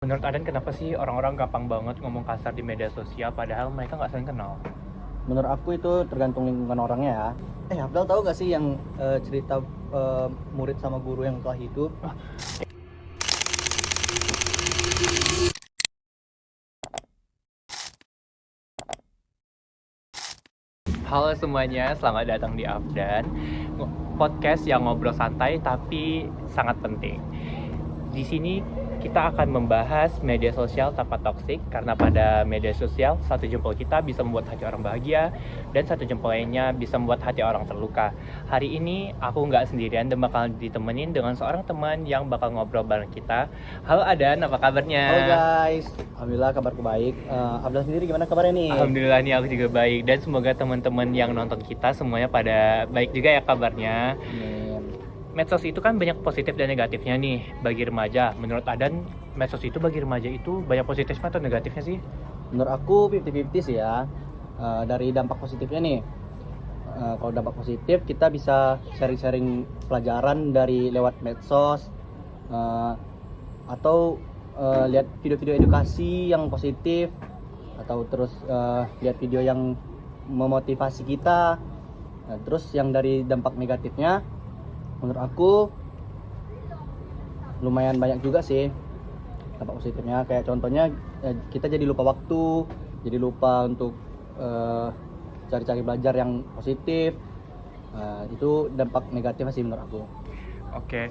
Menurut Aden kenapa sih orang-orang gampang banget ngomong kasar di media sosial padahal mereka nggak saling kenal? Menurut aku itu tergantung lingkungan orangnya ya. Abdal tahu gak sih yang cerita murid sama guru yang telah hidup? Halo semuanya, selamat datang di Afdan, podcast yang ngobrol santai tapi sangat penting. Di sini kita akan membahas media sosial tanpa toksik, karena pada media sosial satu jempol kita bisa membuat hati orang bahagia dan satu jempol lainnya bisa membuat hati orang terluka. Hari ini aku nggak sendirian dan bakal ditemenin dengan seorang teman yang bakal ngobrol bareng kita. Halo Adan, apa kabarnya? Halo guys, alhamdulillah kabarku baik. Abdal sendiri gimana kabarnya nih? Alhamdulillah nih aku juga baik, dan semoga teman-teman yang nonton kita semuanya pada baik juga ya kabarnya. Amin. Medsos itu kan banyak positif dan negatifnya nih bagi remaja. Menurut Adan, medsos itu bagi remaja itu banyak positifnya atau negatifnya sih? Menurut aku 50-50 sih ya. Dari dampak positifnya nih, kalau dampak positif kita bisa sharing-sharing pelajaran dari lewat medsos, atau lihat video-video edukasi yang positif, atau terus lihat video yang memotivasi kita. Terus yang dari dampak negatifnya, menurut aku lumayan banyak juga sih dampak positifnya. Kayak contohnya kita jadi lupa waktu, jadi lupa untuk cari-cari belajar yang positif. Itu dampak negatifnya sih menurut aku. Oke.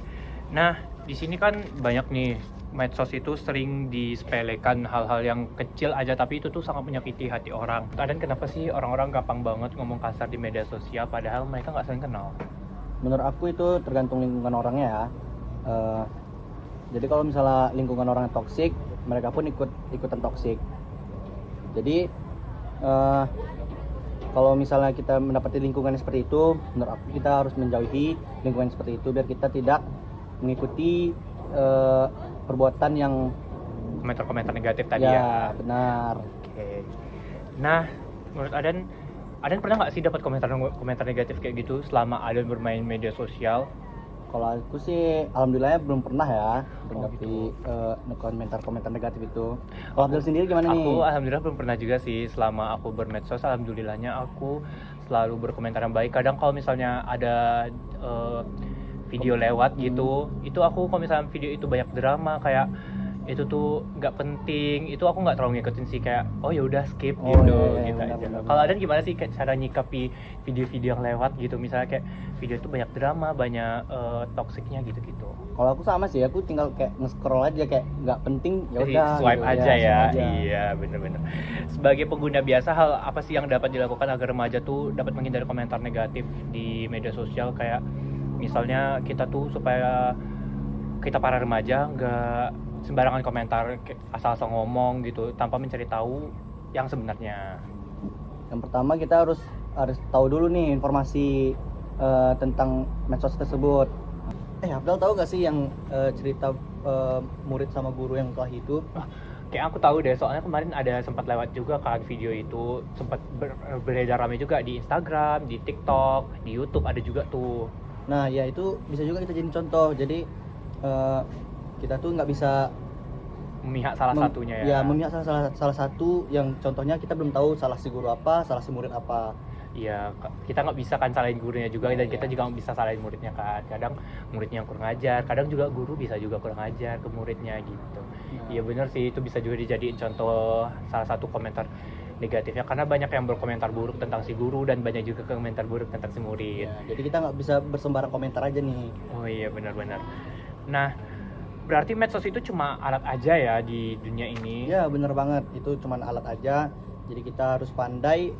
Nah, di sini kan banyak nih medsos itu sering disepelekan hal-hal yang kecil aja, tapi itu tuh sangat menyakiti hati orang. Dan kenapa sih orang-orang gampang banget ngomong kasar di media sosial padahal mereka nggak saling kenal? Menurut aku itu tergantung lingkungan orangnya ya. Jadi kalau misalnya lingkungan orangnya toksik, mereka pun ikutan toksik. Jadi kalau misalnya kita mendapati lingkungan seperti itu, menurut aku kita harus menjauhi lingkungan seperti itu biar kita tidak mengikuti perbuatan yang Komentar-komentar negatif tadi ya. Benar. Oke. Nah, menurut Aden pernah nggak sih dapat komentar negatif kayak gitu selama Aden bermain media sosial? Kalau aku sih alhamdulillahnya belum pernah ya gitu. komentar negatif itu. Kalau Abdul sendiri gimana nih? Aku alhamdulillah belum pernah juga sih. Selama aku bermedsos, alhamdulillahnya aku selalu berkomentar yang baik. Kadang kalau misalnya ada video lewat gitu, itu aku kalau misalnya video itu banyak drama kayak itu tuh nggak penting, itu aku nggak terlalu ngikutin sih, kayak oh ya udah skip gitu gitu aja. Kalau ada gimana sih kayak cara nyikapi video-video yang lewat gitu, misalnya kayak video itu banyak drama, banyak toksiknya gitu-gitu? Kalau aku sama sih, aku tinggal kayak nge-scroll aja, kayak nggak penting ya Jadi udah swipe gitu, aja ya. swipe aja. Iya, bener-bener. Sebagai pengguna biasa, hal apa sih yang dapat dilakukan agar remaja tuh dapat menghindari komentar negatif di media sosial? Kayak misalnya kita tuh supaya kita para remaja nggak sembarangan komentar asal-asal ngomong gitu tanpa mencari tahu yang sebenarnya. Yang pertama kita harus tahu dulu nih informasi tentang medsos tersebut. Abdal tahu gak sih yang cerita murid sama guru yang telah hidup? Kayak aku tahu deh, soalnya kemarin ada sempat lewat juga kan video itu, sempat beredar ramai juga di Instagram, di TikTok, di YouTube ada juga tuh. Nah ya itu bisa juga kita jadi contoh. Jadi kita tuh nggak bisa Memihak salah satunya ya. Memihak salah satu, yang contohnya kita belum tahu salah si guru apa, salah si murid apa. Iya, kita nggak bisa kan salahin gurunya juga, dan kita juga nggak bisa salahin muridnya kan. Kadang muridnya yang kurang ajar, kadang juga guru bisa juga kurang ajar ke muridnya gitu. Iya benar sih, itu bisa juga dijadiin contoh salah satu komentar negatifnya, karena banyak yang berkomentar buruk tentang si guru dan banyak juga komentar buruk tentang si murid. Jadi kita nggak bisa bersembarang komentar aja nih. Oh iya, benar-benar. Nah, berarti medsos itu cuma alat aja ya di dunia ini? Ya benar banget, itu cuma alat aja. Jadi kita harus pandai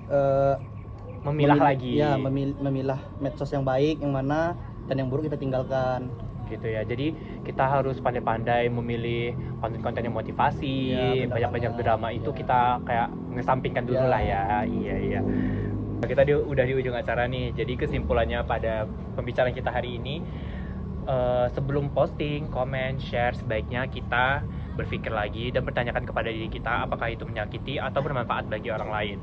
memilah lagi. Ya, memilah medsos yang baik yang mana, dan yang buruk kita tinggalkan. Gitu ya. Jadi kita harus pandai-pandai memilih konten-konten yang motivasi, banyak-banyak drama itu kita kayak ngesampingkan dulu lah ya. Iya. Kita udah di ujung acara nih. Jadi kesimpulannya pada pembicaraan kita hari ini, sebelum posting, komen, share, sebaiknya kita berpikir lagi dan bertanyakan kepada diri kita apakah itu menyakiti atau bermanfaat bagi orang lain.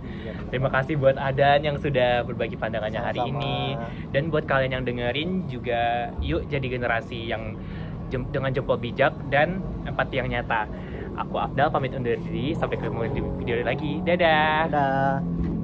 Terima kasih buat Adan yang sudah berbagi pandangannya hari ini, dan buat kalian yang dengerin juga, yuk jadi generasi yang dengan jempol bijak dan empati yang nyata. Aku Afdal pamit undur diri, sampai ketemu di video lagi. Dadah. Dadah.